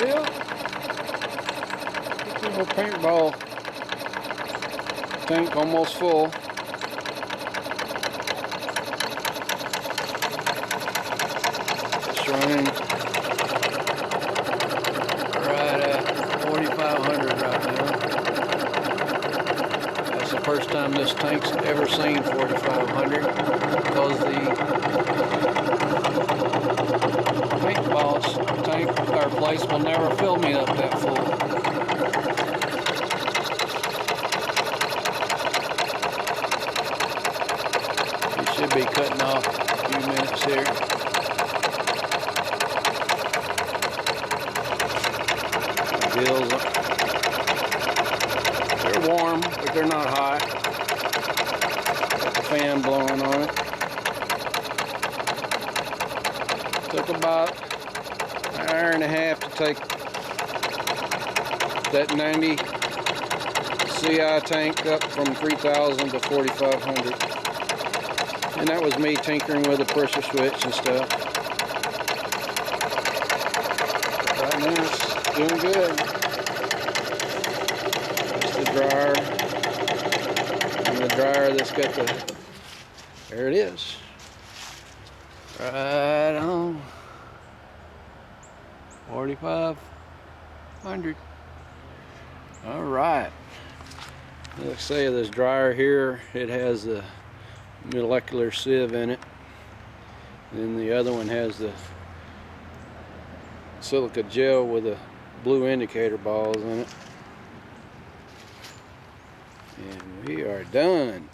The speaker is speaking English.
deal. This little paintball tank almost full. It's running right at 4,500 right now. That's the first time this tank's ever seen 4,500 because the paintball tank or place will never fill me up that full. It should be cutting off a few minutes here. They're warm, but they're not hot. Got the fan blowing on it. Took about an hour and a half to take that 90 CI tank up from 3,000 to 4,500. And that was me tinkering with the pressure switch and stuff. But right now it's doing good. That's the dryer. And the dryer that's got the, there it is. Right on. 4,500. All right. Let's say this dryer here, it has the molecular sieve in it. Then the other one has the silica gel with the blue indicator balls in it. And we are done.